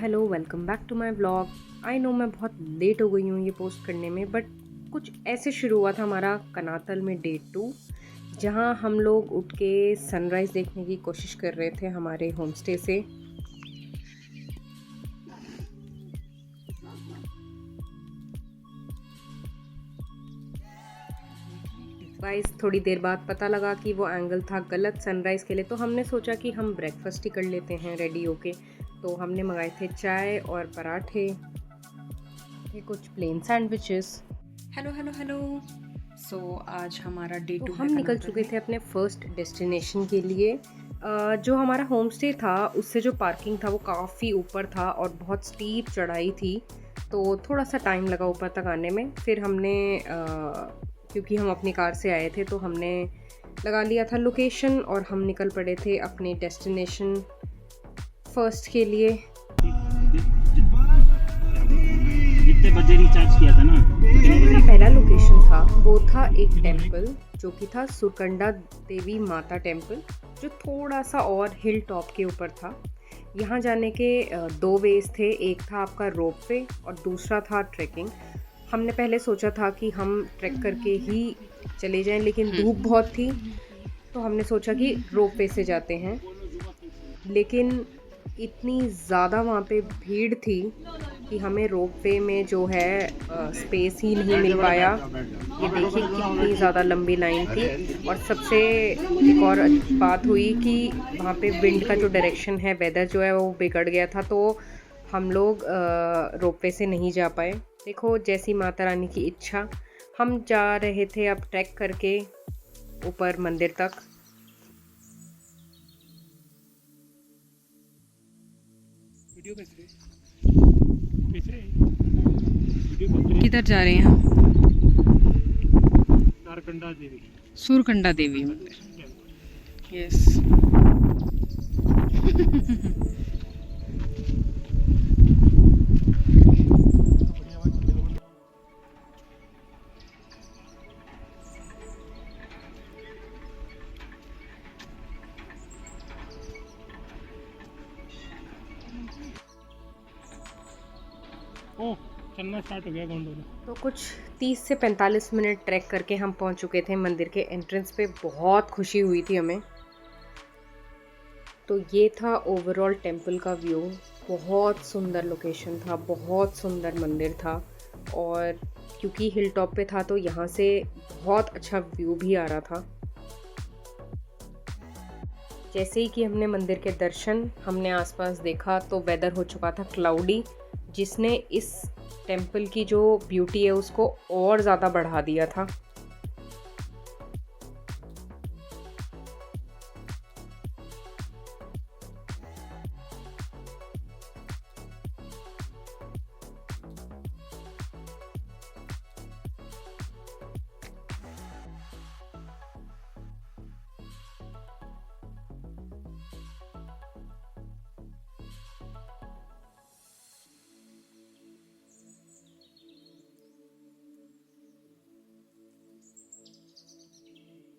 Hello welcome back to my vlog. I know मैं बहुत late हो गई हूँ ये पोस्ट करने में, बट कुछ ऐसे शुरू हुआ था हमारा कनातल में डे 2, जहाँ हम लोग उठ के सनराइज़ देखने की कोशिश कर रहे थे हमारे होम स्टे से। गाइस थोड़ी देर बाद पता लगा कि वो एंगल था गलत सनराइज़ के लिए, तो हमने सोचा कि हम ब्रेकफास्ट ही कर लेते हैं रेडी होके। तो हमने मंगाए थे चाय और पराठे, ये कुछ plain sandwiches. Hello hello hello. So आज हमारा डे तो 2 हम है निकल कनातल चुके में। थे अपने फर्स्ट डेस्टिनेशन के लिए। जो हमारा होम स्टे था उससे जो पार्किंग था वो काफ़ी ऊपर था और बहुत स्टीप चढ़ाई थी, तो थोड़ा सा टाइम लगा ऊपर तक आने में। फिर हमने क्योंकि हम अपनी कार से आए थे तो हमने लगा लिया था लोकेशन और हम निकल पड़े थे अपने डेस्टिनेशन फर्स्ट के लिए। जितने बजे रिचार्ज किया था ना जो हमारा पहला लोकेशन था वो था एक टेम्पल जो कि था सुरकंडा देवी माता टेम्पल, जो थोड़ा सा और हिल टॉप के ऊपर था। यहाँ जाने के दो वेज थे, एक था आपका रोप वे और दूसरा था ट्रैकिंग। हमने पहले सोचा था कि हम ट्रैक करके ही चले जाएं, लेकिन धूप बहुत थी तो हमने सोचा कि रोप वे से जाते हैं। लेकिन इतनी ज़्यादा वहाँ पे भीड़ थी कि हमें रोप वे में जो है स्पेस ही नहीं मिल पाया। ये देखिए कितनी ज़्यादा लंबी लाइन थी। और सबसे एक और बात हुई कि वहाँ पे विंड का जो डायरेक्शन है, वेदर जो है वो बिगड़ गया था, तो हम लोग रोप वे से नहीं जा पाए। देखो जैसी माता रानी की इच्छा, हम जा रहे थे अब ट्रैक करके ऊपर मंदिर तक। किधर जा रहे हैं हम? नारकंडा देवी सूरकंडा देवी मंदिर। यस। ओ चलना स्टार्ट हो गया गोंडोला। तो कुछ 30 से 45 मिनट ट्रैक करके हम पहुंच चुके थे मंदिर के एंट्रेंस पे। बहुत खुशी हुई थी हमें। तो ये था ओवरऑल टेम्पल का व्यू। बहुत सुंदर लोकेशन था, बहुत सुंदर मंदिर था, और क्योंकि हिल टॉप पे था तो यहाँ से बहुत अच्छा व्यू भी आ रहा था। जैसे ही कि हमने मंदिर के दर्शन, हमने आसपास देखा तो वेदर हो चुका था क्लाउडी, जिसने इस टेम्पल की जो ब्यूटी है उसको और ज़्यादा बढ़ा दिया था।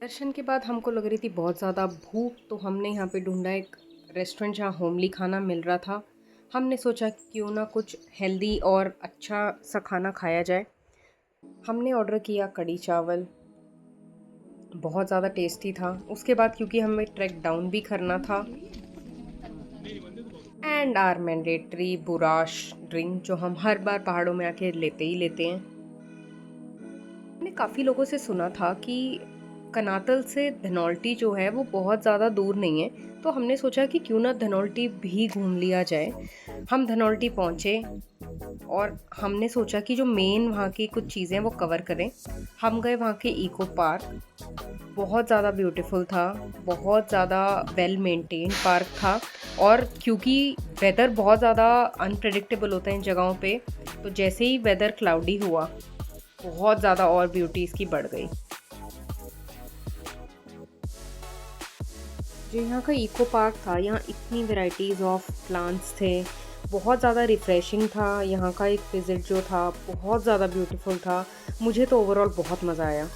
दर्शन के बाद हमको लग रही थी बहुत ज़्यादा भूख, तो हमने यहाँ पे ढूंढा एक रेस्टोरेंट जहाँ होमली खाना मिल रहा था। हमने सोचा क्यों ना कुछ हेल्दी और अच्छा सा खाना खाया जाए। हमने ऑर्डर किया कढ़ी चावल, बहुत ज़्यादा टेस्टी था। उसके बाद क्योंकि हमें ट्रैक डाउन भी करना था, एंड आर मैंडेटरी बुराश ड्रिंक, जो हम हर बार पहाड़ों में आके लेते ही लेते हैं। मैंने काफ़ी लोगों से सुना था कि कनातल से धनौल्टी जो है वो बहुत ज़्यादा दूर नहीं है, तो हमने सोचा कि क्यों ना धनौल्टी भी घूम लिया जाए। हम धनौल्टी पहुँचे और हमने सोचा कि जो मेन वहाँ की कुछ चीज़ें वो कवर करें। हम गए वहाँ के इको पार्क, बहुत ज़्यादा ब्यूटीफुल था, बहुत ज़्यादा वेल मेंटेन पार्क था। और क्योंकि वेदर बहुत ज़्यादा अनप्रेडिक्टेबल होता है इन जगहों पे, तो जैसे ही वेदर क्लाउडी हुआ बहुत ज़्यादा और ब्यूटी इसकी बढ़ गई। जो यहाँ का इको पार्क था, यहाँ इतनी वैरायटीज़ ऑफ प्लांट्स थे, बहुत ज़्यादा रिफ़्रेशिंग था। यहाँ का एक विज़िट जो था बहुत ज़्यादा ब्यूटीफुल था। मुझे तो ओवरऑल बहुत मज़ा आया।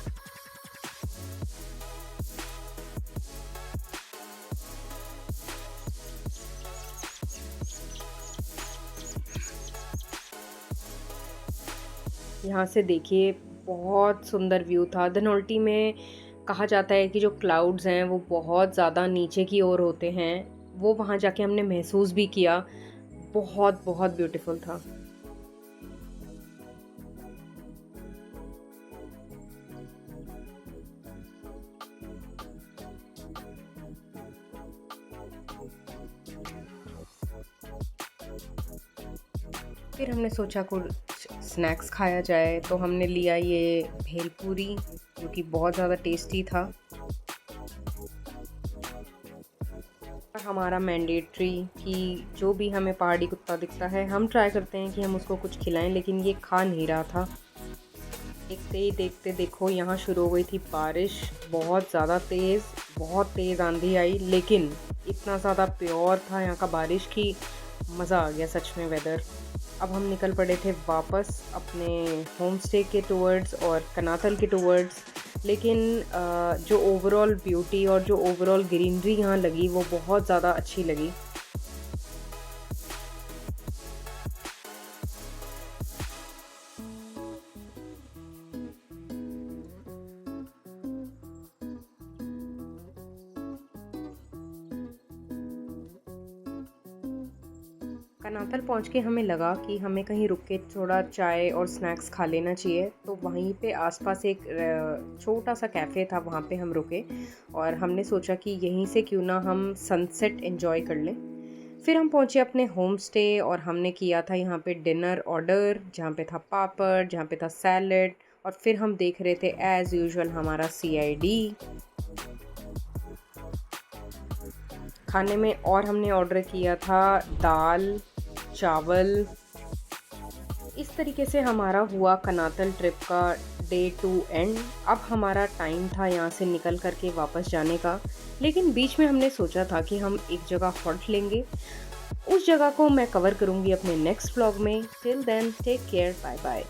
यहाँ से देखिए बहुत सुंदर व्यू था। धनौल्टी में कहा जाता है कि जो क्लाउड्स हैं वो बहुत ज़्यादा नीचे की ओर होते हैं, वो वहाँ जाके हमने महसूस भी किया। बहुत बहुत ब्यूटीफुल था। फिर हमने सोचा कुछ स्नैक्स खाया जाए, तो हमने लिया ये भेलपूरी जो कि बहुत ज़्यादा टेस्टी था। और हमारा मैंडेटरी कि जो भी हमें पहाड़ी कुत्ता दिखता है हम ट्राई करते हैं कि हम उसको कुछ खिलाएं, लेकिन ये खा नहीं रहा था। देखते ही देखते देखो यहाँ शुरू हो गई थी बारिश, बहुत ज़्यादा तेज़, बहुत तेज़ आंधी आई, लेकिन इतना ज़्यादा प्योर था यहाँ का बारिश की मज़ा आ गया सच में वेदर। अब हम निकल पड़े थे वापस अपने होम स्टे के टूवर्ड्स और कनातल के टूवर्ड्स, लेकिन जो ओवरऑल ब्यूटी और जो ओवरऑल ग्रीनरी यहाँ लगी वो बहुत ज़्यादा अच्छी लगी। कनातल पहुँच के हमें लगा कि हमें कहीं रुक के थोड़ा चाय और स्नैक्स खा लेना चाहिए, तो वहीं पे आसपास एक छोटा सा कैफ़े था, वहाँ पे हम रुके और हमने सोचा कि यहीं से क्यों ना हम सनसेट एंजॉय कर लें। फिर हम पहुँचे अपने होम स्टे और हमने किया था यहाँ पे डिनर ऑर्डर, जहाँ पे था पापड़, जहाँ पे था सैलड, और फिर हम देख रहे थे एज़ यूजुअल हमारा CID खाने में। और हमने ऑर्डर किया था दाल चावल। इस तरीके से हमारा हुआ कनातल ट्रिप का डे 2 एंड। अब हमारा टाइम था यहाँ से निकल करके वापस जाने का, लेकिन बीच में हमने सोचा था कि हम एक जगह हॉल्ट लेंगे। उस जगह को मैं कवर करूँगी अपने नेक्स्ट व्लॉग में। Till then take care, bye bye.